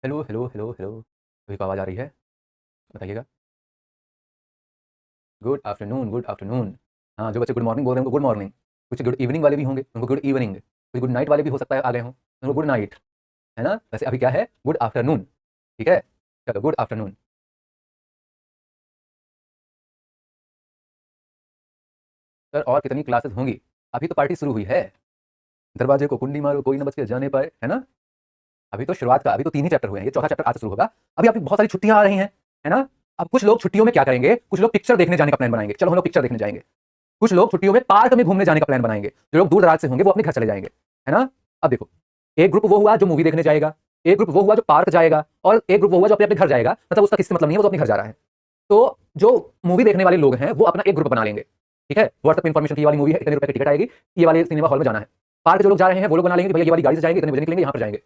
Hello, hello, hello, hello. अभी को आवाज़ आ रही है? बताइएगा। Good afternoon, good afternoon. हाँ, जो बच्चे गुड मॉर्निंग बोल रहे हैं उनको गुड मॉर्निंग। कुछ गुड इवनिंग वाले भी होंगे, उनको गुड इवनिंग। कुछ गुड नाइट वाले भी हो सकता है आ गए हों, उनको गुड नाइट, है ना? वैसे अभी क्या है? गुड आफ्टरनून, ठीक है? चलो गुड आफ्टरनून। सर और कितनी क्लासेस होंगी? अभी तो पार्टी शुरू हुई है। दरवाजे को कुंडी मारो, कोई ना बच के जाने पाए, है ना? अभी तो शुरुआत का, अभी तो 3 ही चैप्टर हुए हैं, ये चौथा चैप्टर आज से शुरू होगा। अभी आपकी बहुत सारी छुट्टियाँ आ रही हैं, है ना? अब कुछ लोग छुट्टियों में क्या करेंगे? कुछ लोग पिक्चर देखने जाने का प्लान बनाएँगे, चलो हम लोग पिक्चर देखने जाएँगे। कुछ लोग छुट्टियों में पार्क में घूमने जाने का प्लान बनाएंगे। जो लोग दूर दराज से होंगे वो अपने घर चले जाएंगे, है ना? अब देखो, एक ग्रुप वो हुआ जो मूवी देखने जाएगा, एक ग्रुप वो हुआ जो पार्क जाएगा, और एक ग्रुप वो हुआ जो अपने अपने घर जाएगा। मतलब उसका किसी से मतलब नहीं है, वो तो अपने घर जा रहा है। तो जो मूवी देखने वाले लोग हैं वो अपना एक ग्रुप बना लेंगे, ठीक है? व्हाट्सएप इन्फॉर्मेशन की ये वाली मूवी है, इतने रुपए की टिकट आएगी, ये वाले सिनेमा हॉल में जाना है। पार्क जो लोग जा रहे हैं वो लोग बना लेंगे कि भैया ये वाली गाड़ी से जाएंगे, इतने बजे निकलेंगे, यहाँ पर जाएंगे।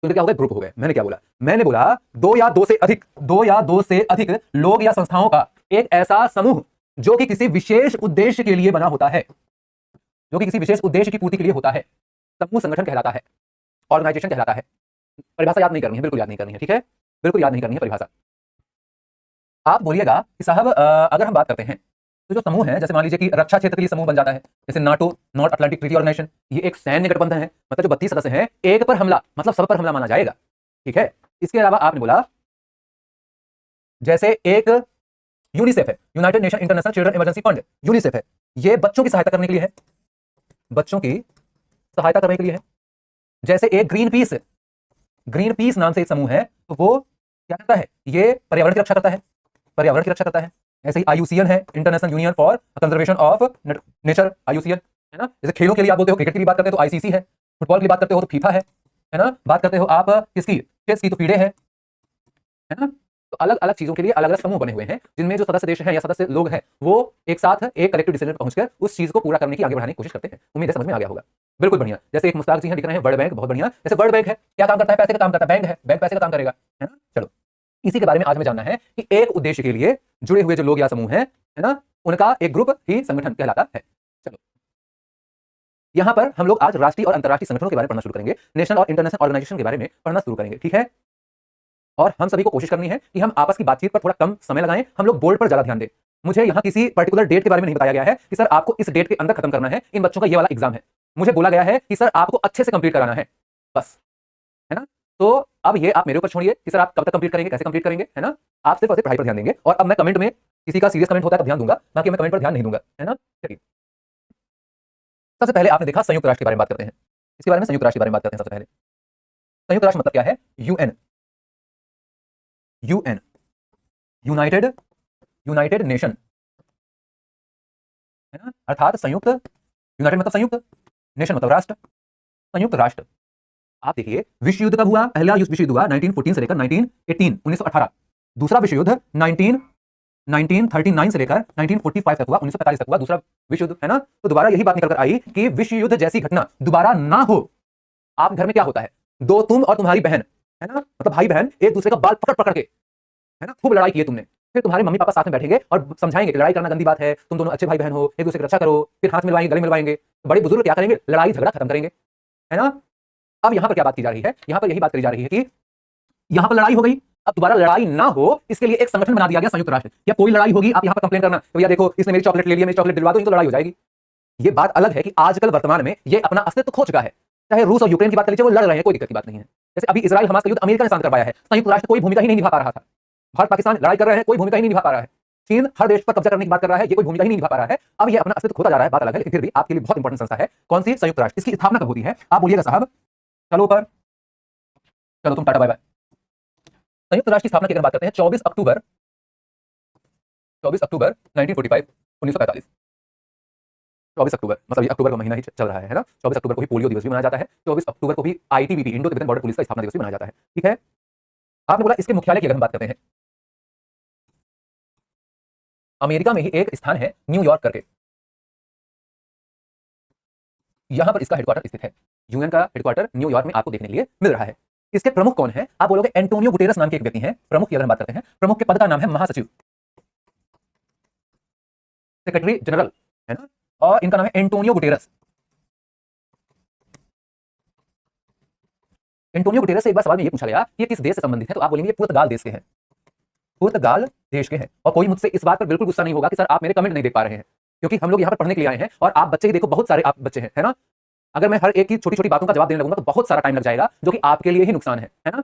तो इनके क्या हो गए? ग्रुप हो गए। मैंने क्या बोला? मैंने बोला दो या दो से अधिक लोग या संस्थाओं का एक ऐसा समूह जो कि किसी विशेष उद्देश्य के लिए बना होता है, जो कि किसी विशेष उद्देश्य की पूर्ति के लिए होता है, समूह संगठन कहलाता है, ऑर्गेनाइजेशन कहलाता है। परिभाषा याद नहीं करनी है, बिल्कुल याद नहीं करनी है, ठीक है? बिल्कुल याद नहीं करनी है परिभाषा। आप बोलिएगा कि साहब अगर हम बात करते हैं तो जो समूह है, जैसे मान लीजिए कि रक्षा क्षेत्र के लिए समूह बन जाता है, जैसे NATO, North Atlantic Treaty Organisation, ये एक सैन्य गठबंधन है। मतलब जो 32 सदस्य हैं, एक पर हमला मतलब सब पर हमला माना जाएगा, ठीक है? इसके अलावा आपने बोला जैसे एक यूनिसेफ है, United nation international children emergency fund, UNICEF है, ये बच्चों की सहायता करने के लिए है, बच्चों की सहायता करने के लिए है। जैसे एक ग्रीन पीस, ग्रीन पीस नाम से एक समूह है, तो वो क्या करता है? ये पर्यावरण की रक्षा करता है, पर्यावरण की रक्षा करता है। ऐसे ही आईयूसीएन है, international union for conservation of nature, IUCN, है ना? जैसे खेलों के लिए आप बोलते हो, क्रिकेट की भी बात करते हो तो आईसीसी है, फुटबॉल की बात करते हो तो फीफा है ना? बात करते हो आप किसकी? चेस की तो फीडे है ना? तो अलग अलग चीजों के लिए अलग अलग समूह बने हुए हैं, जिनमें जो सदस्य देश हैं या सदस्य लोग हैं वो एक साथ एक कलेक्टिव डिसीजन पर पहुंचकर उस चीज को पूरा करने की, आगे बढ़ाने की कोशिश करते हैं। उम्मीद है समझ में आ गया होगा। बिल्कुल बढ़िया। जैसे एक मुस्ताक जी हैं, लिख रहे हैं वर्ल्ड बैंक, बहुत बढ़िया। जैसे वर्ल्ड बैंक है, क्या काम करता है? पैसे का काम करता है। बैंक है, बैंक पैसे का काम करेगा, है ना? चलो, इसी के बारे में आज हमें जानना है कि एक उद्देश्य के लिए जुड़े हुए जो लोग या समूह हैं, है ना, उनका एक ग्रुप ही संगठन कहलाता है। चलो, यहां पर हम लोग आज राष्ट्रीय और अंतर्राष्ट्रीय संगठनों के बारे में पढ़ना शुरू करेंगे, नेशनल और इंटरनेशनल ऑर्गेनाइजेशन के बारे में पढ़ना शुरू करेंगे, ठीक है? और हम सभी को कोशिश करनी है कि हम आपस की बातचीत पर थोड़ा कम समय लगाएं, हम लोग बोर्ड पर ज्यादा ध्यान दें। मुझे यहाँ किसी पर्टिकुलर डेट के बारे में नहीं बताया गया है कि सर आपको इस डेट के अंदर खत्म करना है, इन बच्चों का ये वाला एग्जाम है। मुझे बोला गया है कि सर आपको अच्छे से कंप्लीट कराना है, बस, है ना? तो अब ये आप मेरे ऊपर छोड़िए कि सर आप कब तक कंप्लीट करेंगे, कैसे कंप्लीट करेंगे, है ना? आप सिर्फ और सिर्फ पढ़ाई पर ध्यान देंगे, और अब मैं कमेंट में किसी का सीरियस कमेंट होता है तब ध्यान दूंगा, बाकी मैं कमेंट पर ध्यान नहीं दूंगा, है ना? चलिए, सबसे पहले आपने देखा संयुक्त राष्ट्र के बारे में बात करते हैं। इसके बारे में, संयुक्त राष्ट्र के बारे में बात करते हैं सबसे पहले। संयुक्त राष्ट्र मतलब क्या है? UN, UN, United, United nation, है ना? अर्थात संयुक्त, यूनाइटेड मतलब संयुक्त, नेशन मतलब राष्ट्र, संयुक्त राष्ट्र। आप देखिए विश्व युद्ध कब हुआ? पहला विश्व युद्ध हुआ 1914 से लेकर 1918, 1918। दूसरा विश्व युद्ध 1939 से लेकर 1945 तक हुआ, 1945 तक हुआ दूसरा विश्व युद्ध, है ना? तो दोबारा यही बात निकल कर आई कि विश्व युद्ध जैसी घटना दोबारा ना हो। आप घर में क्या होता है? दो तुम और तुम्हारी बहन, है ना, मतलब भाई बहन एक दूसरे का बाल पकड़ पकड़ के, है ना, खूब लड़ाई की है तुमने। फिर तुम्हारे मम्मी पापा साथ में बैठेंगे और समझाएंगे कि लड़ाई करना गंदी बात है, तुम दोनों अच्छे भाई बहन हो, एक दूसरे की रक्षा करो। फिर हाथ मिलवाएंगे, गले मिलवाएंगे। तो बड़े बुजुर्ग क्या करेंगे? लड़ाई झगड़ा खत्म करेंगे, है ना? अब यहां पर क्या बात की जा रही है? यहां पर यही बात करी जा रही है कि यहां पर लड़ाई हो गई, अब दोबारा लड़ाई ना हो इसके लिए एक संगठन बना दिया गया, संयुक्त राष्ट्र। या कोई लड़ाई होगी, आप यहां पर कंप्लेन करना, तो भैया देखो इसने मेरी चॉकलेट ले लिया, मेरी चॉकलेट दिलवा दो, तो लड़ाई हो जाएगी। ये बात अलग है कि आजकल वर्तमान में ये अपना अस्तित्व खो चुका है। चाहे रूस और यूक्रेन की बात कर लीजिए, वो लड़ रहे हैं, कोई दिक्कत की बात नहीं है। जैसे अभी इजराइल हमास का युद्ध अमेरिका ने शांत करवाया है, संयुक्त राष्ट्र कोई भूमिका ही नहीं निभा पा रहा था। भारत पाकिस्तान लड़ाई कर रहे हैं, कोई भूमिका ही नहीं निभा पा रहा है। चीन हर देश पर कब्जा करने की बात कर रहा है, ये कोई भूमिका ही नहीं निभा पा रहा है। अब ये अपना अस्तित्व खोता जा रहा है, बात अलग है, लेकिन फिर भी आपके लिए बहुत इंपॉर्टेंट संस्था है। कौन सी? संयुक्त राष्ट्र। इसकी स्थापना कब होती है? आप बोलिएगा साहब। चलो ऊपर, चलो तुम टाटा बाय बाय। संयुक्त राष्ट्र की स्थापना की अगर बात करते हैं 24 अक्टूबर 1945, 1945। 24 अक्टूबर, मतलब ये अक्टूबर का महीना ही चल रहा है ना? 24 अक्टूबर को ही पोलियो दिवस भी मनाया जाता है। 24 अक्टूबर को भी ITBP, Indo Tibetan border police का स्थापना दिवस भी मनाया जाता है, ठीक है? आपने बोला इसके मुख्यालय की अगर हम बात करते हैं, अमेरिका में ही एक स्थान है न्यूयॉर्क करके, यहां पर इसका हेडक्वार्टर स्थित है। यूएन का हेडक्वार्टर न्यूयॉर्क में आपको देखने के लिए मिल रहा है। इसके प्रमुख कौन है? आप बोलोगे एंटोनियो गुटेरस नाम के एक व्यक्ति हैं। प्रमुख की अगर हम बात करते हैं, प्रमुख के पद का नाम है महासचिव, सेक्रेटरी जनरल, है ना? और इनका नाम है एंटोनियो गुटेरस। एंटोनियो गुटेरेस से एक बार सवाल में ये पूछा गया कि ये किस देश से संबंधित है, तो आप बोलेंगे ये पुर्तगाल देश के हैं, पुर्तगाल देश के हैं। और कोई मुझसे इस बात पर बिल्कुल गुस्सा नहीं होगा कि सर आप मेरे कमेंट नहीं देख पा रहे हैं, क्योंकि हम लोग यहाँ पर पढ़ने के लिए आए हैं और आप बच्चे ही देखो, बहुत सारे आप बच्चे हैं, है ना। अगर मैं हर एक की छोटी छोटी बातों का जवाब देने लगूंगा तो बहुत सारा टाइम लग जाएगा, जो कि आपके लिए ही नुकसान है ना।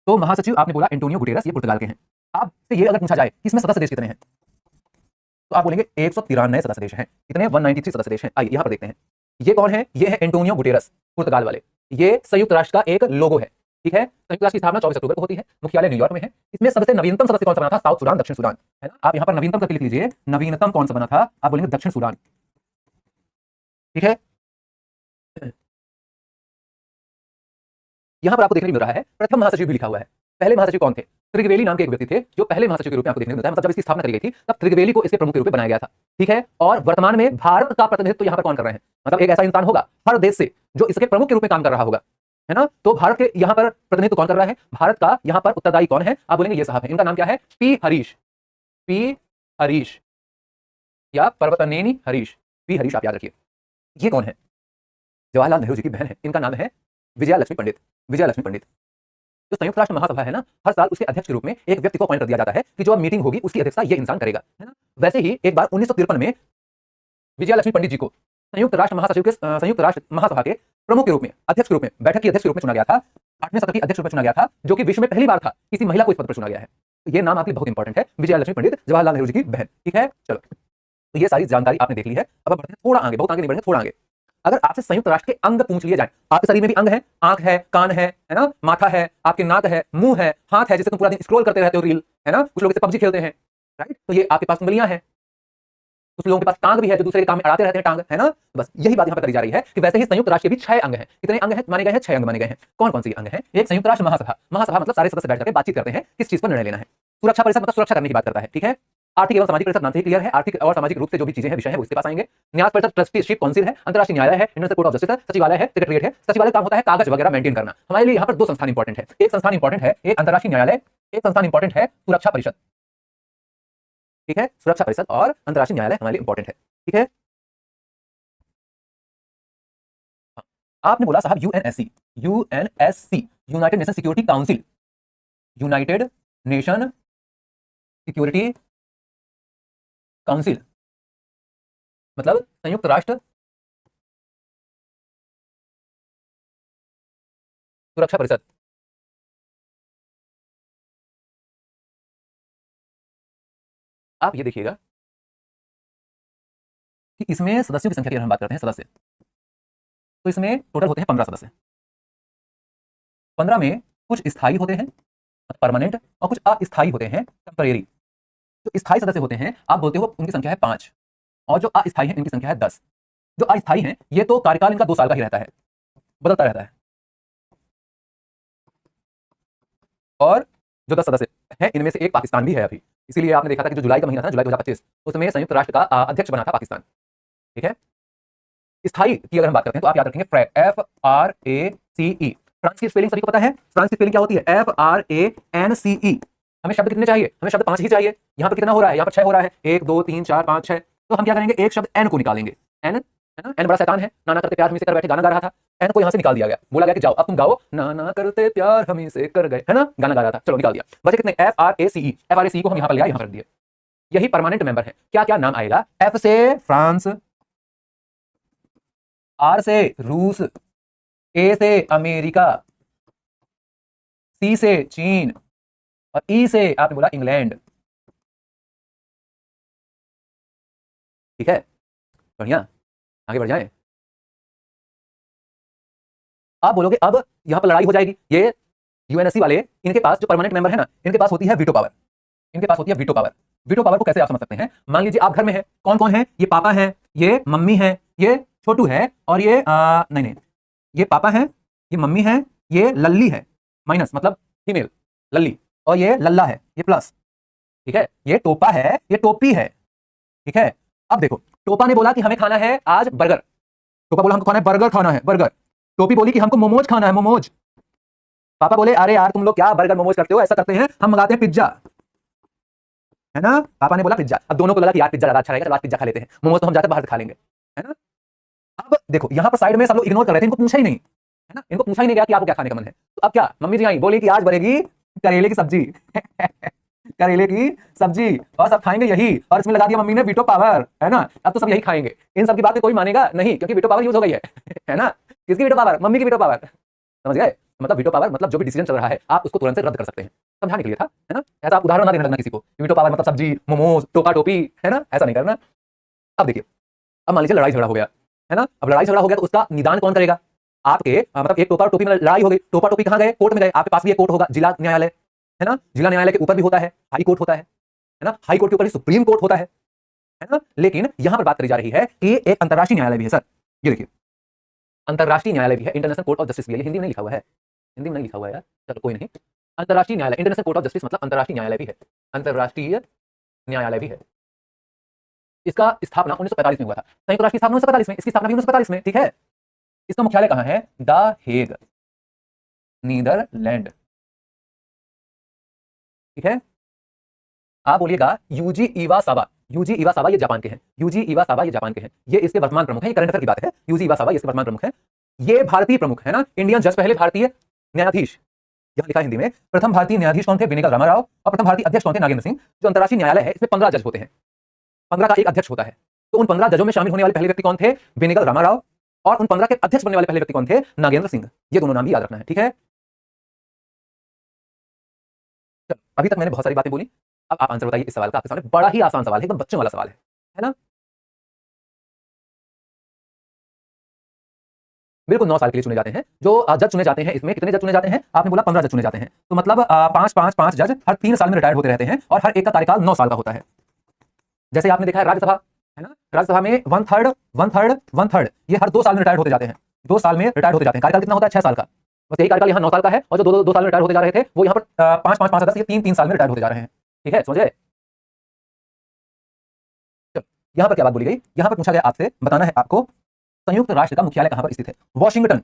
तो महासचिव आपने बोला एंटोनियो गुटेरेस, ये पुर्तगाल के हैं। आपसे ये अगर पूछा जाए कि इसमें सदस्य देश कितने हैं, तो आप बोलेंगे 193 सदस्य देश हैं। कितने? 193 सदस्य देश हैं। आइए यहां पर देखते हैं, ये कौन है? ये है एंटोनियो गुटेरेस, पुर्तगाल वाले। ये संयुक्त राष्ट्र का एक लोगो है, ठीक है। संयुक्त राष्ट्र की स्थापना 24 अक्टूबर को होती है, मुख्यालय न्यूयॉर्क में है। इसमें सबसे नवीनतम सदस्य कौन सा बना था? साउथ सुडान, दक्षिण सुडान, है ना। आप यहां पर नवीनतम करके लिख लीजिए, नवीनतम कौन सा बना था? आप बोलेंगे दक्षिण सुडान, ठीक है। यहां पर आपको देखने को मिल रहा है प्रथम महासचिव भी लिखा हुआ है। पहले महासचिव कौन थे? त्रिगवेली नाम के एक व्यक्ति थे, जो पहले महासचिव के रूप में आपको देखने को मिलता है। मतलब जब इसकी स्थापना करी गई थी तब त्रिगवेली को इसके प्रमुख के रूप में बनाया गया था, ठीक है। और वर्तमान में भारत का प्रतिनिधित्व तो यहां पर कौन कर रहे हैं? मतलब एक ऐसा इंसान होगा हर देश से जो इसके प्रमुख के रूप में काम कर रहा होगा, है ना। तो भारत के यहां पर प्रतिनिधित्व कौन कर रहा है? भारत का यहां पर उत्तरदायी कौन है? आप बोलेंगे ये साहब है। इनका नाम क्या है? पी हरीश, पी हरीश या पर्वतनेनी हरीश, पी हरीश आप याद रखिए। ये कौन है? जवाहरलाल नेहरू जी की बहन है। इनका नाम है विजया लक्ष्मी पंडित, विजया लक्ष्मी पंडित। जो संयुक्त राष्ट्र महासभा है ना, हर साल उसके अध्यक्ष के रूप में एक व्यक्ति को अपॉइंट कर दिया जाता है कि जो अब मीटिंग होगी उसकी अध्यक्षता ये इंसान करेगा, है ना। वैसे ही एक बार 1953 में विजया लक्ष्मी पंडित जी को संयुक्त राष्ट्र महासचिव के संयुक्त राष्ट्र महासभा के प्रमुख के रूप में, अध्यक्ष के रूप में, बैठक की अध्यक्ष के रूप में चुना गया था। 8वें सत्र की अध्यक्ष के रूप में चुना गया था, जो कि विश्व में पहली बार था किसी महिला को इस पद पर चुना गया है। तो ये नाम आपके लिए बहुत इंपॉर्टेंट है, विजया लक्ष्मी पंडित, जवाहरलाल नेहरू जी की बहन, ठीक है। चलो, तो ये सारी जानकारी आपने देख ली है। अब बढ़ते हैं थोड़ा आगे, बहुत आगे नहीं बढ़े, थोड़ा आगे। अगर आपसे संयुक्त राष्ट्र के अंग पूछ लिए जाए, आपके शरीर में भी अंग है, आंख है, कान है ना, माथा है, आपके नाक है, मुंह है, हाथ है, जिसे तुम पूरा दिन स्क्रॉल करते रहते हो रील, है ना। कुछ लोग इसे पबजी खेलते हैं, राइट। तो ये आपके पास उंगलियां हैं। कुछ लोगों के पास टांग भी है, जो दूसरे के काम में अड़ाते रहते हैं टांग, है ना। बस यही बात यहां पर करी जा रही है कि वैसे ही संयुक्त राष्ट्र के भी 6 अंग हैं। कितने अंग हैं माने गए हैं? 6 अंग माने गए हैं। कौन कौन से अंग हैं? एक संयुक्त राष्ट्र महासभा, महासभा मतलब सारे सदस्य बैठ करके बातचीत करते हैं किस चीज पर निर्णय लेना है। सुरक्षा परिषद मतलब सुरक्षा करने की बात करता है, ठीक है। आर्थिक एवं सामाजिक परिषद नाम से ही क्लियर है, आर्थिक और सामाजिक रूप से जो भी चीजें हैं, विषय है, वो इसके पास आएंगे। न्यास परिषद ट्रस्टीशिप काउंसिल है, अंतरराष्ट्रीय न्यायालय है, इंटरनेशनल कोर्ट ऑफ जस्टिस है, सचिवालय है, सेक्रेटरीट है। सचिवालय काम होता है कागज वगैरह मेंटेन करना। हमारे लिए यहाँ पर 2 संस्थान इंपॉर्टेंट है। एक संस्थान इंपॉर्टेंट है, एक अंतरराष्ट्रीय न्यायालय, एक संस्थान इंपॉर्टेंट है सुरक्षा परिषद, ठीक है। सुरक्षा परिषद और अंतरराष्ट्रीय न्यायालय हमारे लिए इंपॉर्टेंट है, ठीक है। आपने बोला साहब UNSC, UNSC United nation security council, United nation security council मतलब संयुक्त राष्ट्र सुरक्षा परिषद। आप ये देखिएगा कि इसमें सदस्यों की संख्या की अगर हम बात करते हैं, सदस्य, तो इसमें टोटल होते हैं 15 सदस्य। 15 में कुछ स्थायी होते हैं परमानेंट और कुछ अस्थायी होते हैं टेम्परेरी। जो स्थायी सदस्य होते हैं आप बोलते हो उनकी संख्या है 5, और जो अस्थायी है इनकी संख्या है 10। जो अस्थायी हैं ये तो कार्यकाल इनका 2 साल का ही रहता है, बदलता रहता है। और जो 10 सदस्य हैं इनमें से एक पाकिस्तान भी है अभी, इसीलिए आपने देखा था कि जो जुलाई का महीना था, जुलाई 2025, उसमें संयुक्त राष्ट्र का अध्यक्ष बना था पाकिस्तान, ठीक है। स्थायी की अगर हम बात करते हैं तो आप याद रखेंगे फ्रैक, FRACE। फ्रांस की स्पेलिंग सभी को पता है। फ्रांस की स्पेलिंग क्या होती है? FRANCE। हमें शब्द कितने चाहिए? हमें शब्द 5 ही चाहिए। यहाँ पर कितना हो रहा है? यहाँ पर 6 हो रहा है। 1 2 3 4 5 6। तो हम क्या करेंगे? एक शब्द एन को निकालेंगे। एन, है ना। एन बड़ा शैतान है, नाना करते प्यार हमी से कर बैठे, गाना गा रहा था। एन को यहाँ से निकाल दिया गया, बोला गया कि जाओ अब तुम गाओ, नाना करते प्यार हमी से कर गए, है ना, गाना गा रहा था। चलो निकाल दिया, बचे कितने? FRACE। FRACE को हम यहाँ पर ले आए, यहाँ पर रख दिए। यही परमानेंट मेंबर है। क्या क्या नाम आएगा? F से फ्रांस, R से रूस, A से अमेरिका, C से चीन और E से आपने बोला इंग्लैंड, ठीक है। बढ़िया, आगे बढ़ जाएं। आप बोलोगे अब यहां पर लड़ाई हो जाएगी। ये यूएनएससी वाले, इनके पास जो परमानेंट मेंबर है ना, इनके पास होती है वीटो पावर। इनके पास होती है वीटो पावर। वीटो पावर को कैसे आप समझ सकते हैं? मान लीजिए आप घर में हैं, कौन कौन है? ये पापा है, ये मम्मी है, ये छोटू है, और ये नहीं, ये पापा है, ये मम्मी है, ये लल्ली है, माइनस मतलब फीमेल लल्ली, और ये लल्ला है, ये प्लस, ठीक है। ये टोपा है, ये टोपी है, ठीक है। अब देखो, टोपा ने बोला कि हमें खाना है आज बर्गर। टोपा बोला हमको खाना है बर्गर, खाना है बर्गर। टोपी बोली कि हमको मोमोज खाना है, मोमोज। पापा बोले अरे यार तुम लोग क्या बर्गर मोमोज करते हो, ऐसा करते हैं हम मंगाते हैं पिज्जा, है ना। पापा ने बोला पिज्जा। अब दोनों को लगा कि यार पिज्जा ज्यादा अच्छा रहेगा, तो आज पिज्जा खा लेते हैं, मोमोज तो हम जाकर बाहर से खा लेंगे, है ना। अब देखो यहां पर साइड में सब लोग इग्नोर कर रहे थे, इनको पूछा ही नहीं, है ना। इनको पूछा ही नहीं गया कि आपको क्या खाने का मन है। तो अब क्या मम्मी जी आई बोली कि आज बनेगी करेले की सब्जी करेले की सब्जी, और सब खाएंगे यही, और इसमें लगा दिया मम्मी ने वीटो पावर, है ना। अब तो सब यही खाएंगे। इन सब की बात पे कोई मानेगा नहीं, क्योंकि वीटो पावर यूज हो गई है है ना। किसकी वीटो पावर? मम्मी की वीटो पावर, समझ गए। मतलब वीटो पावर मतलब जो भी डिसीजन चल रहा है आप उसको तुरंत से रद्द कर सकते हैं, समझाने के लिए था, है ना। ऐसा आप उदाहरण ना देने लगना किसी को, वीटो पावर मतलब सब्जी, मोमोज, टोपा टोपी, है ना, ऐसा नहीं करना। अब देखिए, अब मान लीजिए लड़ाई झगड़ा हो गया, है ना। अब लड़ाई झगड़ा हो गया तो उसका निदान कौन करेगा? आपके मतलब एक टोपा और टोपी में लड़ाई हो गई, टोपा टोपी कहां गए? कोर्ट में गए। आपके पास भी एक कोर्ट होगा, जिला न्यायालय, है ना। जिला न्यायालय के ऊपर भी होता है हाई कोर्ट होता है ना। हाई कोर्ट के ऊपर ही सुप्रीम कोर्ट होता है ना। लेकिन यहां पर बात करी जा रही है कि एक अंतर्राष्ट्रीय न्यायालय भी है सर। ये देखिए, अंतर्राष्ट्रीय न्यायालय भी है, इंटरनेशनल कोर्ट ऑफ जस्टिस भी है। हिंदी में नहीं लिखा हुआ है, हिंदी में नहीं लिखा हुआ है यार, चलो कोई नहीं। अंतर्राष्ट्रीय न्यायालय, इंटरनेशनल कोर्ट ऑफ जस्टिस मतलब अंतर्राष्ट्रीय न्यायालय भी है, अंतर्राष्ट्रीय न्यायालय भी है। इसका स्थापना 1945 में हुआ था। संयुक्त राष्ट्र की स्थापना 1945 में, इसकी स्थापना भी 1945 में, ठीक है। इसका मुख्यालय कहां है? द हेग, नीदरलैंड, ठीक है। आप बोलिएगा यूजी इवासावा, यूजी इवासावा ये जापान के हैं, यूजी इवासावा ये जापान के हैं, ये इसके वर्तमान प्रमुख हैं। ये करंट अफेयर की बात है, यूजी इवासावा ये इसके वर्तमान प्रमुख हैं। ये भारतीय प्रमुख है ना, इंडियन जज, पहले भारतीय न्यायाधीश। यहां लिखा है हिंदी में, प्रथम भारतीय न्यायाधीश कौन थे? बेनेगल रामाराव। और प्रथम भारतीय अध्यक्ष कौन थे? नागेंद्र सिंह। जो अंतर्राष्ट्रीय न्यायालय है इसमें 15 जज होते हैं, 15 का एक अध्यक्ष होता है। तो उन 15 जजों में शामिल होने वाले पहले व्यक्ति कौन थे? बेनेगल रामाराव। और उन 15 के अध्यक्ष बनने वाले पहले व्यक्ति कौन थे? नागेंद्र सिंह। ये दोनों नाम भी याद रखना है, ठीक है। अभी तक मैंने बहुत सारी बातें बोली, अब आप आंसर बताइए इस सवाल का। आपके सामने बड़ा ही आसान सवाल है, एकदम बच्चों वाला सवाल है ना। बिल्कुल 9 साल के लिए चुने जाते हैं। जो जज चुने जाते हैं, इसमें कितने जज चुने जाते हैं? आपने बोला 15 जज चुने जाते हैं, तो मतलब 5 जज हर 3 साल में रिटायर्ड होते रहते हैं, और हर एक का कार्यकाल 9 साल का होता है। जैसे आपने देखा है राज्यसभा, है ना, राज्यसभा में वन थर्ड ये हर 2 साल में रिटायर्ड होते जाते हैं, 2 साल में रिटायर्ड होते जाते हैं। कार्यकाल कितना होता है? 6 साल का। बस यही कार्यकाल यहाँ 9 साल का है, और जो दो साल में रिटायर्ड होते जा रहे थे वो यहाँ पर 5 10 ये 3 साल में रिटायर्ड होते जा रहे हैं, ठीक है, समझे। यहाँ पर क्या बात बोली गई? यहाँ पर पूछा गया आपसे, बताना है आपको संयुक्त राष्ट्र का मुख्यालय कहां पर स्थित है? वॉशिंगटन।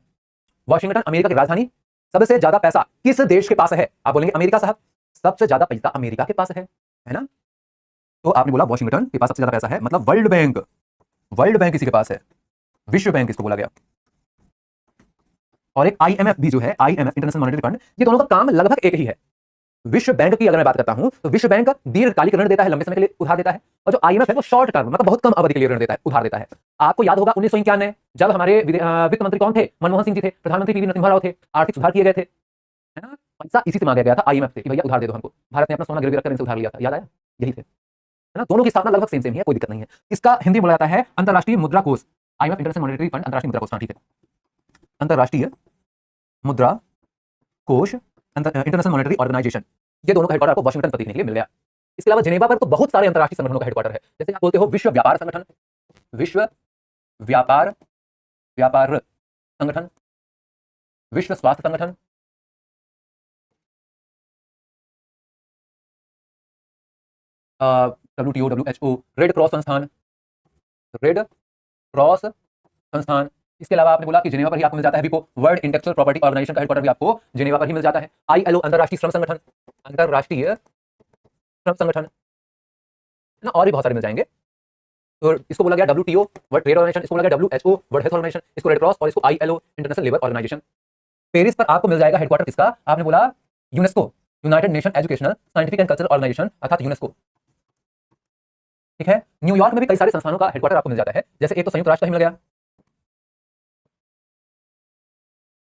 वॉशिंगटन अमेरिका की राजधानी। सबसे ज्यादा पैसा किस देश के पास है? आप बोलेंगे अमेरिका साहब, सबसे ज्यादा पैसा अमेरिका के पास है ना। तो आपने बोला वॉशिंगटन के पास सबसे ज्यादा पैसा है, मतलब वर्ल्ड बैंक, वर्ल्ड बैंक इसी के पास है, विश्व बैंक इसको बोला गया। और एक आईएमएफ भी जो है, आईएमएफ इंटरनेशनल मॉनेटरी फंड, ये दोनों का काम लगभग एक ही है। विश्व बैंक की अगर मैं बात करता हूं तो विश्व बैंक दीर्घकालिक ऋण देता है, लंबे समय के लिए उधार देता है, और जो आईएमएफ है वो शॉर्ट टर्म मतलब बहुत कम अवधि के लिए ऋण देता है, उधार देता है। आपको याद होगा 1991 जब हमारे वित्त मंत्री कौन थे? मनमोहन सिंह जी थे, प्रधानमंत्री पीवी नरसिम्हा राव थे, आर्थिक सुधार किए गए थे, है ना। पैसा इसी से मांगा गया था आईएमएफ से कि भैया उधार दे दो हमको। भारत ने अपना सोना गिरवी रखकर इनसे उधार लिया था, याद आया? यही थे, है ना। दोनों की स्थापना लगभग सेम सेम ही है, कोई दिक्कत नहीं है। इसका हिंदी बोला जाता है अंतर्राष्ट्रीय मुद्रा कोष, आईएमएफ इंटरनेशनल मॉनेटरी फंड, अंतर्राष्ट्रीय मुद्रा कोष, ठीक है, अंतर्राष्ट्रीय मुद्रा कोष, इंटरनेशनल मॉनेटरी ऑर्गेनाइजेशन। ये दोनों का हेडक्वार्टर आपको वाशिंगटन पर देखने के लिए मिल गया। इसके अलावा जिनेवा पर तो बहुत सारे अंतर्राष्ट्रीय संगठनों का हेडक्वार्टर है, जैसे आप बोलते हो विश्व व्यापार संगठन, विश्व व्यापार संगठन, विश्व स्वास्थ्य संगठन, WTO, WHO, रेड क्रॉस संस्थान, रेड क्रॉस संस्थान। इसके अलावा आपने बोला कि जिनेवा पर ही आपको मिल जाता है विपो, वर्ल्ड इंटेलेक्चुअल प्रॉपर्टी ऑर्गेनाइजेशन का हेडक्वार्टर भी आपको जिनेवा पर ही मिल जाता है। ILO, अंतर्राष्ट्रीय श्रम संगठन, अंतर्राष्ट्रीय श्रम संगठन ना, और भी बहुत सारे मिल जाएंगे। तो इसको बोला गया WTO, वर्ल्ड ट्रेड ऑर्गेनाइजेशन, इसको बोला गया WHO, वर्ल्ड हेल्थ ऑर्गेनाइजेशन, इसको रेड क्रॉस, और इसको ILO, International Labour Organisation. Paris पर आपको मिल जाएगा हेडक्वार्टर किसका? आपने बोला UNESCO, United Nation Educational Scientific and Cultural Organisation, अर्थात यूनेस्को, ठीक है। न्यूयॉर्क में भी कई सारे संस्थानों का हेडक्वार्टर आपको मिल जाता है, जैसे एक तो संयुक्त राष्ट्र का ही मिल गया,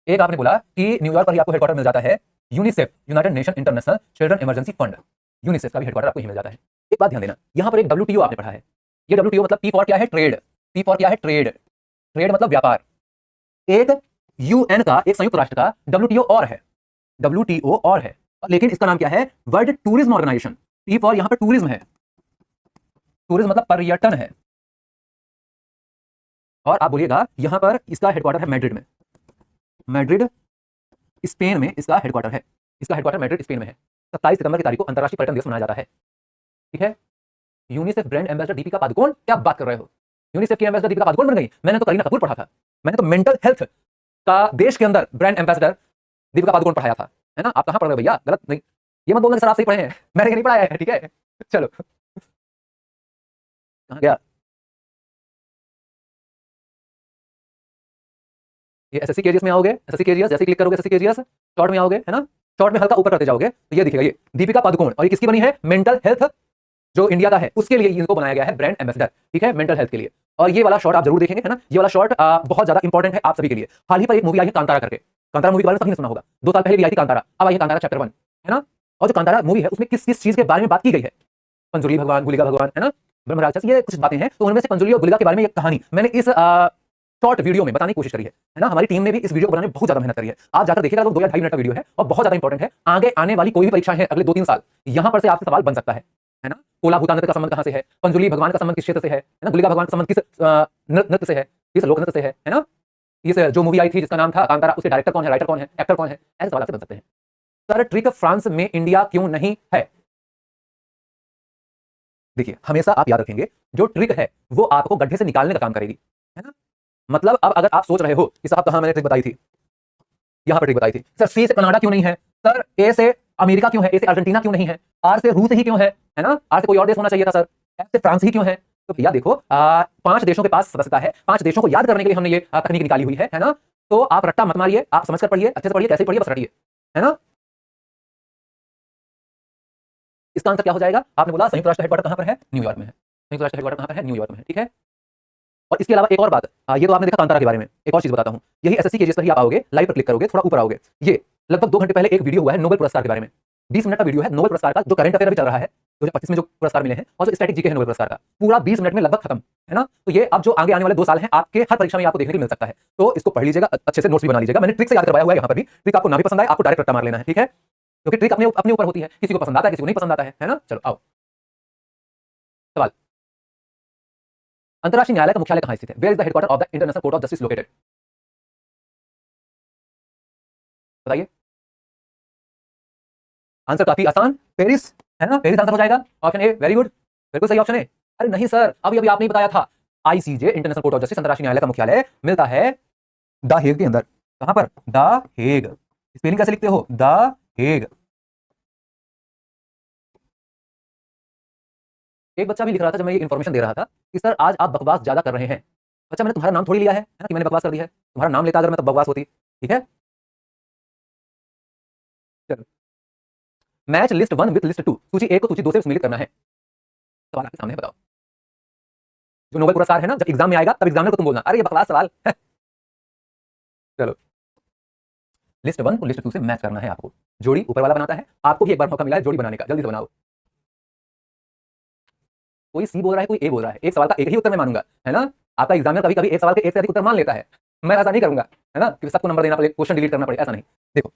एक आपने बोला कि न्यूयॉर्क पर ही आपको हेडक्वार्टर मिल जाता है UNICEF, United nation international children emergency fund, UNICEF का भी हेडक्वार्टर आपको ही मिल जाता है। एक बात ध्यान देना, यहां पर एक WTO आपने पढ़ा है, ये WTO मतलब P फॉर क्या है? ट्रेड, P फॉर क्या है? ट्रेड, ट्रेड मतलब व्यापार। एक UN का, एक संयुक्त राष्ट्र का WTO और है, WTO और है, लेकिन इसका नाम क्या है? World Tourism Organisation. T for यहां पर टूरिज्म है, टूरिज्म मतलब पर्यटन है। और आप बोलिएगा यहां पर इसका हेडक्वार्टर है मैड्रिड में, मैड्रिड स्पेन में इसका हेडक्वार्टर है, इसका हेडक्वार्टर मैड्रिड स्पेन में है। 27 सितंबर की तारीख को अंतर्राष्ट्रीय पर्यटन दिवस मनाया जाता है, ठीक है। UNICEF brand ambassador Deepika Padukone, क्या बात कर रहे हो? यूनिसेफ की एम्बेसडर दीपिका पादुकोण बन गई? मैंने तो करीना कपूर पढ़ा था, मैंने तो मेंटल हेल्थ का देश के अंदर ब्रांड एम्बेसडर दीपिका पादुकोण पढ़ाया था, है ना। आप कहां पढ़ रहे हो भैया? गलत नहीं, ये मत बोलना सर आप सही पढ़े हैं, मैंने ये नहीं पढ़ाया है, ठीक है। चलो कहां गया? ये एसएससी केजीएस में आओगे, एसएससी केजीएस जैसे क्लिक करोगे एसएससी केजीएस शॉर्ट में आओगे, है ना, शॉर्ट में हल्का ऊपर करते जाओगे तो ये दिखेगा, ये दीपिका पादुकोण, और ये किसकी बनी है, मेंटल हेल्थ जो इंडिया का है उसके लिए इनको बनाया गया है ब्रांड एम्बेसडर, ठीक है, मेंटल हेल्थ के लिए। और ये वाला शॉट आप जरूर देखेंगे, है ना, ये वाला शॉट बहुत ज्यादा इंपॉर्टेंट है आप सभी के लिए। हाल ही पर एक मूवी आई है कांतारा करके, कांतारा मूवी के बारे में सभी ने सुना होगा, 2 साल पहले भी आई थी कांतारा, अब आई है कांतारा चैप्टर 1, है ना। और जो कांतारा मूवी है उसमें किस किस चीज के बारे में बात की गई है, पंजुली भगवान, गुलिका भगवान, है ना, ब्रह्म राक्षस, ये कुछ बातें हैं। तो उनमें से पंजुली और गुलिका के बारे में एक कहानी मैंने इस शॉर्ट वीडियो में बताने की कोशिश करी है ना। हमारी टीम ने भी इस वीडियो को बनाने में बहुत ज्यादा मेहनत करी है, आप जाकर देखिएगा, 2 या 2.5 मिनट का वीडियो है और बहुत ज्यादा इंपॉर्टेंट है। आगे आने वाली कोई भी परीक्षा है अगले 2-3 साल, यहां पर से आपसे सवाल बन सकता है ना। कोला भूता नृत्य का संबंध कहां से है, पंजुली भगवान का संबंध किस क्षेत्र से है ना, गुलिका भगवान का संबंध किस नृत्य से है, किस लोक नृत्य से है ना। इस जो मूवी आई थी जिसका नाम था कांतारा, उसके डायरेक्टर कौन है, राइटर कौन है, एक्टर कौन है, ऐसे सवाल आपसे बन सकते हैं। सर ट्रिक फ्रांस में इंडिया क्यों नहीं है? देखिए हमेशा आप याद रखेंगे, जो ट्रिक है वो आपको गड्ढे से निकालने का काम करेगी, है ना। मतलब अब अगर आप सोच रहे हो कि साहब कहां मैंने ट्रिक बताई थी, यहां पर ट्रिक बताई थी, सर सी से कनाडा क्यों नहीं है, सर ए से अमेरिका क्यों है, ए से अर्जेंटीना क्यों नहीं है, आर से रूस ही क्यों है ना, आर से कोई और देश होना चाहिए था सर, एफ से फ्रांस ही क्यों है। तो भैया देखो 5 देशों के पास सदस्यता है, 5 देशों को याद करने के लिए हमने ये तकनीक निकाली हुई है ना। तो आप रट्टा मत मारिए, आप समझकर पढ़िए, अच्छे से पढ़िए, कैसे पढ़िए बस रटिए, है ना। इसका आंसर क्या हो जाएगा, आपने बोला संयुक्त राष्ट्र हेडक्वार्टर कहां पर है, न्यूयॉर्क में है, संयुक्त राष्ट्र हेडक्वार्टर कहां पर है, न्यूयॉर्क में है, ठीक है। और इसके अलावा एक और बात, ये तो आपने देखा कांतारा के बारे में, एक और चीज बताता हूं, यही एसएससी के पर ही आप आओगे, लाइव पर क्लिक करोगे, थोड़ा ऊपर आओगे, ये लगभग 2 घंटे पहले एक वीडियो हुआ है नोबेल पुरस्कार के बारे में, 20 मिनट का वीडियो है नोबेल पुरस्कार का, जो करंट अफेयर अभी चल रहा है 2025 में जो पुरस्कार मिले हैं, और जो स्टैटिक जीके है नोबेल पुरस्कार का, पूरा 20 मिनट में लगभग खत्म, है ना। तो ये अब जो आगे आने वाले 2 साल हैं आपके हर परीक्षा में आपको देखने को मिल सकता है, तो इसको पढ़ लीजिएगा, अच्छे से नोट्स भी बना लीजिएगा, मैंने ट्रिक से याद करवाया हुआ है यहाँ पर भी, ट्रिक आपको ना भी पसंद आए आपको डायरेक्ट रट्टा मार लेना है, ठीक है, क्योंकि ट्रिक अपने अपने ऊपर होती है, किसी को पसंद आता है, किसी को नहीं पसंद आता है ना। चलो आओ सवाल, अंतरराष्ट्रीय न्यायालय का मुख्यालय कहां स्थित है, where is the headquarter of the International Court of Justice located, बताइए। आंसर काफी आसान, पेरिस, है ना, पेरिस आंसर हो जाएगा, ऑप्शन ए, वेरी गुड, बिल्कुल सही ऑप्शन है। अरे नहीं सर, अभी अभी आपने बताया था, ICJ international Court of justice अंतरराष्ट्रीय न्यायालय का मुख्यालय मिलता है द हेग के अंदर, कहां पर, द हेग, स्पेलिंग कैसे लिखते हो, द हेग। एक बच्चा भी लिख रहा था जब मैं ये इन्फॉर्मेशन दे रहा था कि सर आज आप बकवास ज्यादा कर रहे हैं। अच्छा मैंने तुम्हारा नाम थोड़ी लिया है ना, कि मैंने बकवास कर दी है, तुम्हारा नाम लेता अगर मैं, तब बकवास होती, ठीक है। चलो, मैच लिस्ट 1 विद लिस्ट 2, सूची 1 को सूची 2 से सम्मिलित करना है। सवाल आपके सामने है, बताओ। जो नोबेल पुरस्कार है ना, जब एग्जाम में आएगा तब एग्जामिनर को तुम बोलना अरे ये बकवास सवाल है। चलो, लिस्ट 1 को लिस्ट 2 से मैच करना है आपको, जोड़ी ऊपर वाला बनाता है, आपको भी एक बार मौका मिला है जोड़ी बनाने का, जल्दी से बनाओ। कोई सी बोल रहा है, कोई ए बोल रहा है, एक सवाल का एक ही उत्तर मैं मानूंगा, है ना। आपका एग्जामिनर कभी कभी एक सवाल के एक से अधिक उत्तर मान लेता है, मैं ऐसा नहीं करूंगा, है ना, कि सबको नंबर देना पड़े, क्वेश्चन डिलीट करना पड़े, ऐसा नहीं। देखो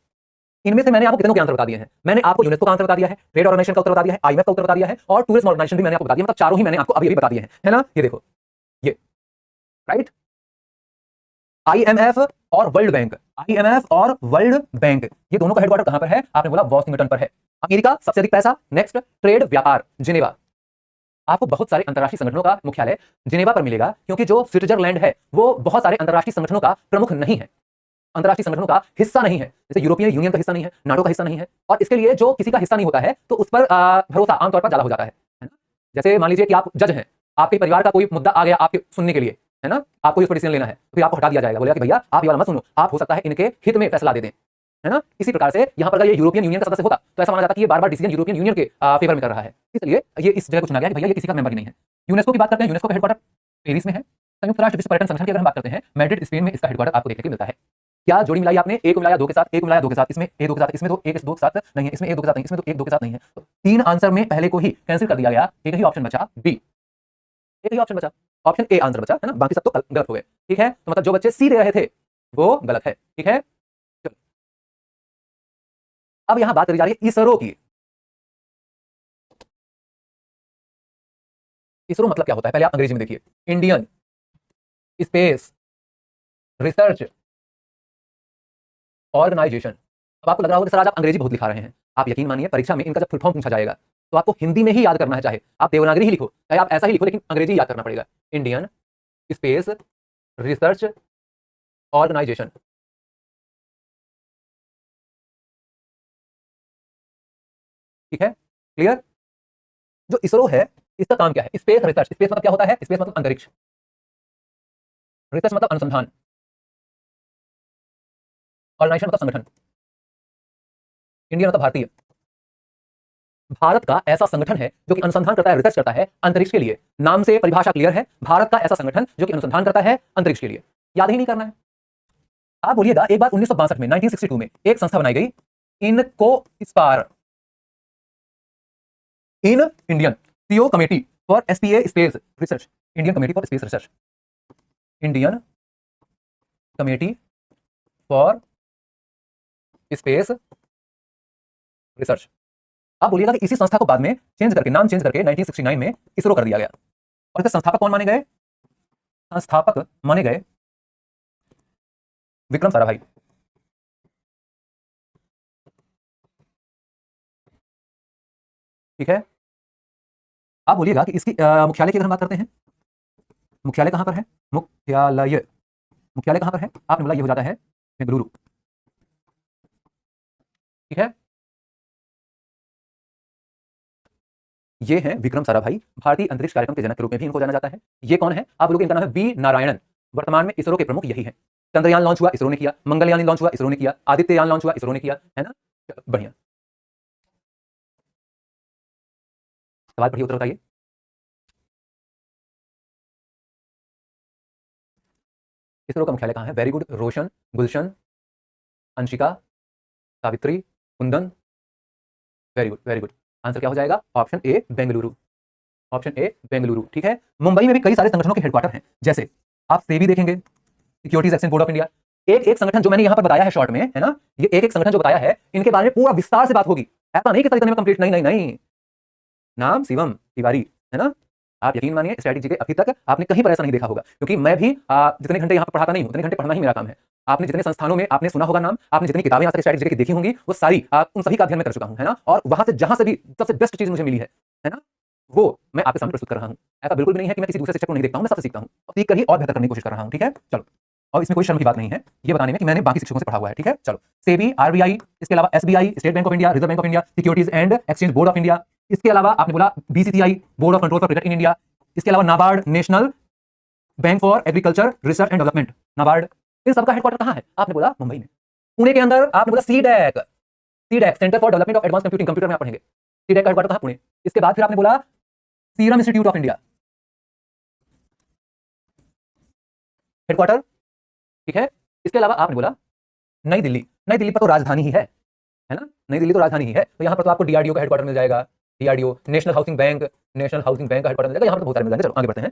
इनमें से मैंने आपको कितनों के आंसर बता दिए हैं, मैंने आपको यूनेस्को का आंसर बता दिया है, ट्रेड ऑर्गेनाइजेशन का उत्तर बता दिया है, आईएमएफ का उत्तर बता दिया है, और टूरिज्म ऑर्गेनाइजेशन भी मैंने आपको बता दिया, मतलब चारों ही मैंने आपको अभी अभी बता दिए हैं, है ना। ये देखो, ये राइट, आईएमएफ और वर्ल्ड बैंक, आईएमएफ और वर्ल्ड बैंक, ये दोनों का हेडक्वार्टर कहां पर है, आपने बोला वॉशिंगटन पर है। अमेरिका सबसे अधिक पैसा, नेक्स्ट ट्रेड व्यापार जिनेवा, आपको बहुत सारे अंतरराष्ट्रीय संगठनों का मुख्यालय जिनेवा पर मिलेगा, क्योंकि जो स्विट्जरलैंड है वो बहुत सारे अंतरराष्ट्रीय संगठनों का प्रमुख नहीं है, अंतरराष्ट्रीय संगठनों का हिस्सा नहीं है, जैसे यूरोपियन यूनियन का हिस्सा नहीं है, नाटो का हिस्सा नहीं है, और इसके लिए जो किसी का हिस्सा नहीं होता है तो उस पर भरोसा आमतौर पर ज्यादा हो जाता है ना। जैसे मान लीजिए कि आप जज हैं, आपके परिवार का कोई मुद्दा आ गया आपके सुनने के लिए, है ना, आपको इस पर डिसीजन लेना है, तो फिर आपको हटा दिया जाएगा, बोलेगा कि भैया आप ये वाला मत सुनो, आप हो सकता है इनके हित में फैसला दे दें, है ना। इसी प्रकार से यहाँ पर अगर ये यूरोपियन यूनियन का सदस्य होता तो ऐसा माना जाता कि ये बार बार डिसीजन यूरोपियन यूनियन के फेवर में कर रहा है, इसलिए ये इस जगह को चुना गया कि भैया ये किसी का मेंबर ही नहीं है। यूनेस्को की बात करते हैं, यूनेस्को का हेडक्वार्टर पेरिस में है। संयुक्त राष्ट्र विश्व पर्यटन संगठन की अगर हम बात करते हैं, मैड्रिड स्पेन में इसका हेडक्वार्टर आपको देखने को मिलता है। क्या जोड़ी मिलाई आपने, एक को मिलाया 2 के साथ, एक को मिलाया 2 के साथ, इसमें ए 2 के साथ, इसमें तो एक 2 के साथ नहीं है, इसमें एक 2 के साथ नहीं, इसमें तो एक 2 के साथ नहीं है, तो 3 आंसर में पहले को ही कैंसिल कर दिया गया, एक ही ऑप्शन बचा बी, एक ही ऑप्शन बचा, ऑप्शन ए आंसर बचा, है ना, बाकी सब तो गलत हो गए, ठीक है। तो मतलब जो बच्चे सी दे रहे थे वो गलत है, ठीक है। चलो अब यहां बात करी जा रही है इसरो की। इसरो मतलब क्या होता है, पहले आप अंग्रेजी में देखिए, इंडियन स्पेस रिसर्च ऑर्गेनाइजेशन। अब आपको लग रहा होगा कि सर आज आप अंग्रेजी बहुत लिखा रहे हैं, आप यकीन मानिए परीक्षा में इनका जब फुल फॉर्म पूछा जाएगा तो आपको हिंदी में ही याद करना है, चाहे आप देवनागरी ही लिखो, चाहे आप ऐसा ही लिखो, लेकिन अंग्रेजी याद करना पड़ेगा। इंडियन स्पेस रिसर्च ऑर्गेनाइजेशन, ठीक है, क्लियर। जो इसरो है इसका काम क्या है, स्पेस रिसर्च, स्पेस मतलब क्या होता है, स्पेस मतलब अंतरिक्ष, रिसर्च मतलब अनुसंधान, ऑर्गेनाइजेशन मतलब संगठन, इंडियन मतलब भारतीय। भारत का ऐसा संगठन है जो कि अनुसंधान करता है, रिसर्च करता है अंतरिक्ष के लिए। नाम से परिभाषा क्लियर है, भारत का ऐसा संगठन जो कि अनुसंधान करता है अंतरिक्ष के लिए। याद ही नहीं करना है। आप बोलिएगा एक बार 1962 में 1962 में एक संस्था बनाई गई, इनको spar, in Indian PO committee for SPA space research, Indian committee for space research, Indian committee for space research. आप बोलिएगा कि इसी संस्था को बाद में चेंज करके, नाम चेंज करके 1969 में इसरो कर दिया गया। और इसके संस्थापक कौन माने गए? संस्थापक माने गए विक्रम साराभाई। ठीक है। आप बोलिएगा कि इसकी मुख्यालय की अगर हम बात करते हैं, मुख्यालय कहां पर है? मुख्यालय, मुख्यालय कहां पर है? आपने बोला ये हो जाता है बेंगलुरु। ठीक है। ये हैं विक्रम साराभाई, भारतीय अंतरिक्ष कार्यक्रम के जनक के रूप में भी इनको जाना जाता है। ये कौन है? आप लोगों, इनका नाम है वी नारायणन। वर्तमान में इसरो के प्रमुख यही है। चंद्रयान लॉन्च हुआ, इसरो ने किया। मंगलयान लॉन्च हुआ, इसरो ने किया। आदित्ययान लॉन्च हुआ, इसरो ने किया, है ना। बढ़िया। सवाल पढ़िए, उत्तर बताइए। इसरो का मुख्यालय कहां है? Very good. Roshan, Gulshan, Anshika, Savitri, Kundan. Very good, very good. Answer क्या हो जाएगा? Option A Bengaluru, option A Bengaluru. ठीक है। मुंबई में भी कई सारे संगठनों के हेडक्वार्टर हैं, जैसे आप सेबी देखेंगे, securities exchange Board of India. एक एक संगठन जो मैंने यहां पर बताया है शॉर्ट में, है ना, ये एक एक संगठन जो बताया है, इनके बारे में पूरा विस्तार से बात होगी। ऐसा नहीं कि तरीके में कंप्लीट, नहीं नहीं नहीं। नाम शिवम तिवारी, है ना। आप यकीन मानिए स्ट्रेटेजी के अभी तक आपने कहीं पर ऐसा नहीं देखा होगा, क्योंकि मैं भी जितने घंटे यहाँ पर पढ़ाता नहीं हूँ, उतने घंटे पढ़ना ही मेरा काम है। आपने जितने संस्थानों में आपने सुना होगा नाम, आपने जितनी किताबें यहाँ तक स्ट्रेटेजी की देखी होंगी, वो सारी उन सभी का अध्ययन मैं कर चुका हूँ, है ना। और वहां से जहां से भी सबसे बेस्ट चीज मुझे मिली है ना, वो मैं आपके सामने प्रस्तुत कर रहा हूँ। ऐसा बिल्कुल भी नहीं है कि मैं किसी दूसरे शिक्षक को नहीं देखता हूँ, मैं सबसे सीखता हूँ, सीख कर ही और बेहतर करने की कोशिश कर रहा हूँ। ठीक है, चलो। और इसमें कोई शर्म की बात नहीं है ये बताने में कि मैंने बाकी शिक्षकों से पढ़ा हुआ है। ठीक है, चलो। सेबी, आरबीआई, इसके अलावा SBI, State Bank of India, Reserve Bank of India, Securities and Exchange Board of India, इसके अलावा आपने बोला BCCI, Board of Control for Cricket in India, इसके अलावा NABARD, National Bank for Agriculture Research and Development, NABARD. इन सबका headquarter कहां है? आपने बोला मुंबई में। पुणे के अंदर आपने बोला CDAC, CDAC centre for development of advance computing, computer में आप पढ़ेंगे। सीडैक का हेडक्वार्टर कहां? पुणे। इसके बाद फिर आपने बोला serum institute of India headquarter. ठीक है। इसके अलावा आपने बोला नई दिल्ली, नई दिल्ली पर तो राजधानी ही है ना, नई दिल्ली तो राजधानी ही है, तो यहां पर तो आपको डीआरडीओ का हेडक्वार्टर मिल जाएगा। DRDO, national housing bank, national housing bank का हेडक्वार्टर मिल जाएगा। यहां पर तो बहुत सारे मिल जाएंगे। चलो आगे बढ़ते हैं।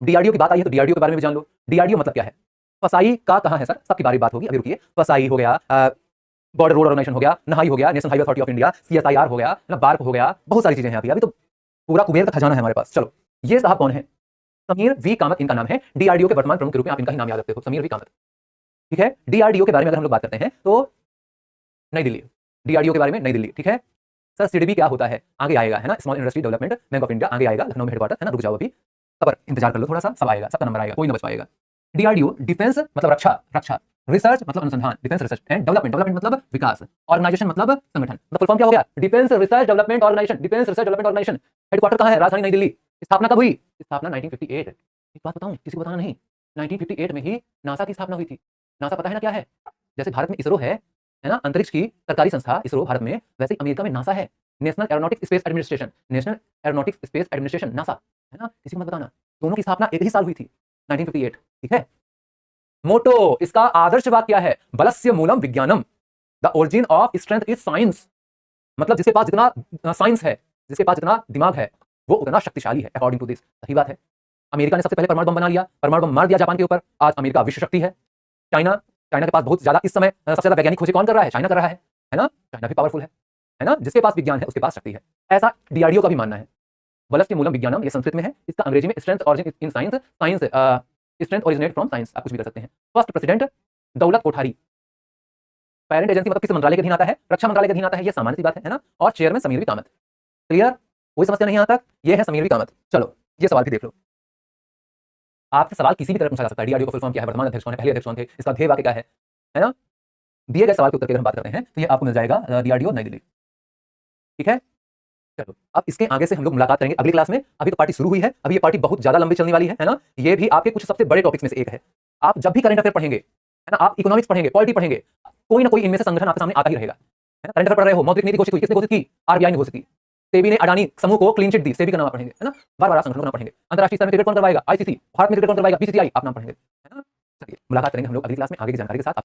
डीआरडीओ की बात आई है तो डीआरडीओ के बारे में भी जान लो। डीआरडीओ मतलब क्या है? फसाई का कहां है सर? सबकी बारी बात होगी, अभी रुकिए। फसाई हो गया, बॉर्डर रोड ऑर्गेनाइजेशन हो गया, नहाई हो गया, national highway authority of India, CSIR हो गया ना, बार्क हो गया, बहुत सारी चीजें हैं। अभी तो पूरा कुबेर का खजाना है हमारे पास। चलो, ये साहब कौन है? समीर वी कामत इनका नाम है। डीआरडीओ के वर्तमान प्रमुख के रूप में आप इनका ही नाम याद रखते हो, समीर वी कामत। ठीक है। डीआरडीओ के बारे में अगर हम लोग बात करते हैं तो नई दिल्ली, डीआरडीओ के बारे में नई दिल्ली। ठीक है सर। सिडबी क्या होता है? आगे आएगा, है ना। Small industry development bank of India आगे आएगा, लखनऊ में हेडक्वार्टर, है ना। रुक जाओ अभी, सबर इंतजार कर लो थोड़ा सा, सब आएगा, सबका नंबर आएगा, कोई ना बच पाएगा। डीआरडीओ डिफेंस मतलब रक्षा, रक्षा, रिसर्च मतलब अनुसंधान, defence research and development, development मतलब विकास, ऑर्गेनाइजेशन मतलब संगठन। मतलब फुल फॉर्म क्या हो गया? Defence Research Development Organisation, Defence Research Development Organisation. Headquarter कहां है? राजधानी नई दिल्ली। स्थापना कब हुई? स्थापना 1958। एक बात बताऊं, किसी को बताना नहीं, 1958 में ही नासा की स्थापना हुई थी। नासा पता है ना क्या है? जैसे भारत में इसरो है ना, अंतरिक्ष की सरकारी संस्था इसरो भारत में, वैसे ही अमेरिका में नासा है, national aeronautics space administration, national aeronautics space administration, NASA, है ना। किसी को मत बताना, दोनों की स्थापना एक ही साल हुई थी, 1958। ठीक है। मोटो, इसका आदर्श वाक्य क्या है? बलस्य मूलम विज्ञानम, the origin of strength is science. मतलब जिसके पास जितना साइंस है, जिसके पास जितना दिमाग है, वो उतना शक्तिशाली है, अकॉर्डिंग टू दिस। सही बात है। अमेरिका ने सबसे पहले परमाणु बम बना लिया, परमाणु बम मार दिया जापान के ऊपर, आज अमेरिका विश्व शक्ति है। चाइना, चाइना के पास बहुत ज्यादा इस समय सबसे ज्यादा वैज्ञानिक खोजें कौन कर रहा है? चाइना कर रहा है ना। चाइना भी पावरफुल है ना। जिसके पास विज्ञान है उसके पास शक्ति है, ऐसा डीआरडीओ का भी मानना है। बलस्य मूलम विज्ञानम, ये संस्कृत में है, इसका अंग्रेजी में strength origin in science, science strength originate from science, आप कुछ भी कर सकते हैं। फर्स्ट प्रेसिडेंट दौलत कोठारी। पेरेंट एजेंसी मतलब किस मंत्रालय के अधीन आता है? रक्षा मंत्रालय के अधीन आता है, ये सामान्य सी बात है ना। और chairman Samir V Kamat. Clear? कोई समस्या नहीं यहाँ तक? ये है समीर वी कामत। चलो ये सवाल भी देख लो। आपसे सवाल किसी भी तरह पूछा जा सकता है। डीआरडीओ का फुल फॉर्म क्या है? वर्तमान अध्यक्ष कौन है? पहले अध्यक्ष कौन थे? इसका ध्येय वाक्य क्या है ना। दिए गए सवाल के उत्तर की अगर हम बात करते हैं तो ये आपको मिल जाएगा डीआरडीओ नई दिल्ली। ठीक है। चलो अब इसके आगे से हम लोग मुलाकात करेंगे अगली क्लास में। अभी तो पार्टी शुरू हुई है, अभी ये पार्टी बहुत ज्यादा लंबी चलने वाली है ना। ये भी आपके कुछ सबसे बड़े टॉपिक्स में से एक है। आप जब भी करंट अफेयर पढ़ेंगे है ना, आप इकोनॉमिक्स पढ़ेंगे, पॉलिटी पढ़ेंगे, कोई ना कोई इनमें से संगठन आपके सामने आता ही रहेगा, है ना। करंट अफेयर पढ़ रहे हो, मौद्रिक नीति घोषित हुई, किसने घोषित की? आरबीआई ने घोषित की। सेबी ने अडानी समूह को क्लीन चिट दी, सेबी का नाम आप पढ़ेंगे, है ना। बार बार आप संगठनों का नाम पढ़ेंगे। अंतरराष्ट्रीय स्तर में क्रिकेट कौन करवाएगा? आईसीसी। भारत में क्रिकेट कौन करवाएगा? बीसीसीआई। आप नाम पढ़ेंगे, है ना। चलिए मुलाकात करेंगे हम लोग अगली क्लास में आगे की जानकारी के साथ।